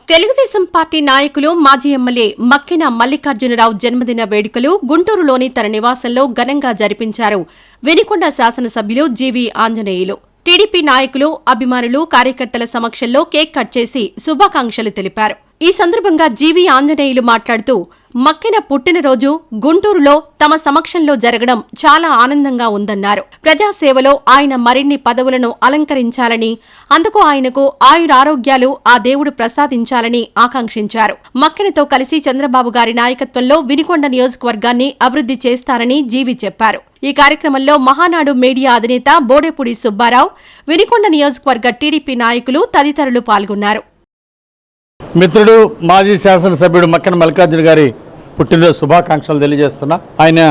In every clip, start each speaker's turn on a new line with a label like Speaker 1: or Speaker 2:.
Speaker 1: Telugu Desam party నాయకులు మాజీ MLA Makkina Mallikarjunarao జన్మదిన వేడుకలు గుంటూరులోని తన నివాసంలో ఘనంగా జరిపించారు వినుకొండ శాసనసభ్యులు జీవీ ఆంజనేయులు. టీడీపీ నాయకులు, అభిమానులు, కార్యకర్తల సమక్షంలో కేక్ కట్ చేసి శుభాకాంక్షలు తెలిపారు. ఈ సందర్భంగా జీవీ ఆంజనేయులు మాట్లాడుతూ, మక్కిన పుట్టినరోజు గుంటూరులో తమ సమక్షంలో జరగడం చాలా ఆనందంగా ఉందన్నారు. ప్రజాసేవలో ఆయన మరిన్ని పదవులను అలంకరించాలని, అందుకు ఆయనకు ఆయురారోగ్యాలు ఆ దేవుడు ప్రసాదించాలని ఆకాంక్షించారు. మక్కినతో కలిసి చంద్రబాబు గారి నాయకత్వంలో వినుకొండ నియోజకవర్గాన్ని అభివృద్ధి చేస్తారని జీవీ చెప్పారు. ఈ కార్యక్రమంలో మహానాడు మీడియా అధినేత బోడేపూడి సుబ్బారావు, వినుకొండ నియోజకవర్గ టీడీపీ నాయకులు తదితరులు పాల్గొన్నారు.
Speaker 2: మిత్రుడు మాజీ శాసనసభ్యుడు మక్కిన మల్లికార్జున గారి పుట్టినరోజు శుభాకాంక్షలు తెలియజేస్తున్నా. ఆయన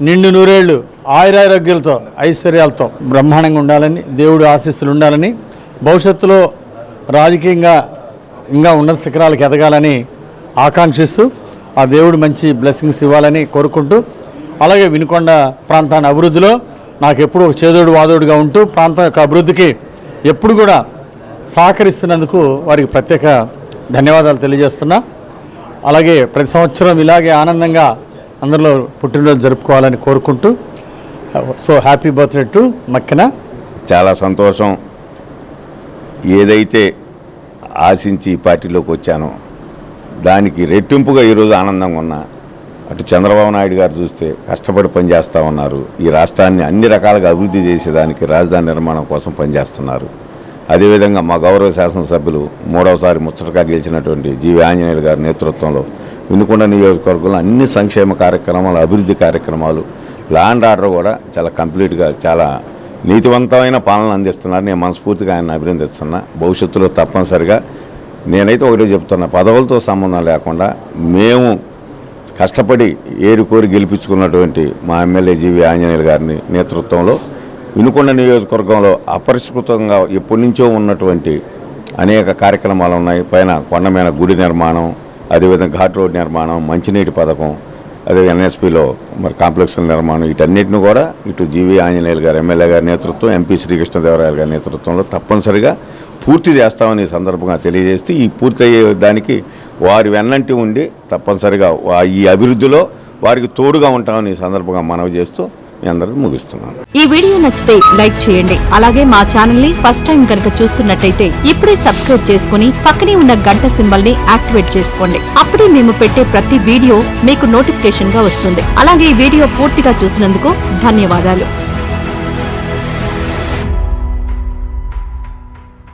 Speaker 2: నిండు నూరేళ్లు ఆయురారోగ్యాలతో, ఐశ్వర్యాలతో బ్రహ్మాండంగా ఉండాలని, దేవుడు ఆశీస్సులు ఉండాలని, భవిష్యత్తులో రాజకీయంగా ఇంకా ఉన్నత శిఖరాలకు ఎదగాలని ఆకాంక్షిస్తూ ఆ దేవుడు మంచి బ్లెస్సింగ్స్ ఇవ్వాలని కోరుకుంటూ, అలాగే వినుకొండ ప్రాంతాన్ని అభివృద్ధిలో నాకు ఎప్పుడు ఒక చేదోడు వాదోడుగా ఉంటూ ప్రాంతం యొక్క అభివృద్ధికి ఎప్పుడు కూడా సహకరిస్తున్నందుకు వారికి ప్రత్యేక ధన్యవాదాలు తెలియజేస్తున్నా. అలాగే ప్రతి సంవత్సరం ఇలాగే ఆనందంగా అందరిలో పుట్టినరోజు జరుపుకోవాలని కోరుకుంటూ, so happy birthday to Makkina.
Speaker 3: చాలా సంతోషం. ఏదైతే ఆశించి పార్టీలోకి వచ్చానో దానికి రెట్టింపుగా ఈరోజు ఆనందంగా ఉన్నా. అటు చంద్రబాబు నాయుడు గారు చూస్తే కష్టపడి పనిచేస్తూ ఉన్నారు. ఈ రాష్ట్రాన్ని అన్ని రకాలుగా అభివృద్ధి చేసేదానికి రాజధాని నిర్మాణం కోసం పనిచేస్తున్నారు. అదేవిధంగా మా గౌరవ శాసనసభ్యులు మూడవసారి ముచ్చటగా గెలిచినటువంటి జీవీ ఆంజనేయులు గారి నేతృత్వంలో వినుకొండ నియోజకవర్గంలో అన్ని సంక్షేమ కార్యక్రమాలు, అభివృద్ధి కార్యక్రమాలు, లా అండ్ ఆర్డర్ కూడా చాలా కంప్లీట్గా చాలా నీతివంతమైన పాలన అందిస్తున్నారు. నేను మనస్ఫూర్తిగా ఆయన అభినందిస్తున్నా. భవిష్యత్తులో తప్పనిసరిగా నేనైతే ఒకటే చెప్తున్నా, పదవులతో సంబంధం లేకుండా మేము కష్టపడి ఏరుకోరి గెలిపించుకున్నటువంటి మా ఎమ్మెల్యే జీవీ ఆంజనేయులు గారిని నేతృత్వంలో వినుకొండ నియోజకవర్గంలో అపరిష్కృతంగా ఎప్పటి నుంచో ఉన్నటువంటి అనేక కార్యక్రమాలు ఉన్నాయి. పైన కొండమైన గుడి నిర్మాణం, అదేవిధంగా ఘాట్ రోడ్ నిర్మాణం, మంచినీటి పథకం, అదే ఎన్ఎస్పీలో మరి కాంప్లెక్స్ల నిర్మాణం, వీటన్నిటిని కూడా ఇటు జీవీ ఆంజనేయులు గారు ఎమ్మెల్యే గారి నేతృత్వం, ఎంపీ శ్రీకృష్ణదేవరాయలు గారి నేతృత్వంలో తప్పనిసరిగా పూర్తి చేస్తామని సందర్భంగా తెలియజేస్తూ, ఈ పూర్తి అయ్యే దానికి వారి వెన్నంటి ఉండి తప్పనిసరిగా ఈ అభివృద్ధిలో వారికి తోడుగా ఉంటామని ఈ సందర్భంగా మనవి చేస్తూ అందరికీ ముగిస్తున్నాను.
Speaker 1: ఈ వీడియో నచ్చితే లైక్ చేయండి. అలాగే మా ఛానల్ ని ఫస్ట్ టైం కనుక చూస్తున్నట్టయితే ఇప్పుడే సబ్స్క్రైబ్ చేసుకుని పక్కనే ఉన్న గంట సింబల్ ని యాక్టివేట్ చేసుకోండి. అప్పుడే మేము పెట్టే ప్రతి వీడియో మీకు నోటిఫికేషన్ గా వస్తుంది. అలాగే ఈ వీడియో పూర్తిగా చూసినందుకు ధన్యవాదాలు.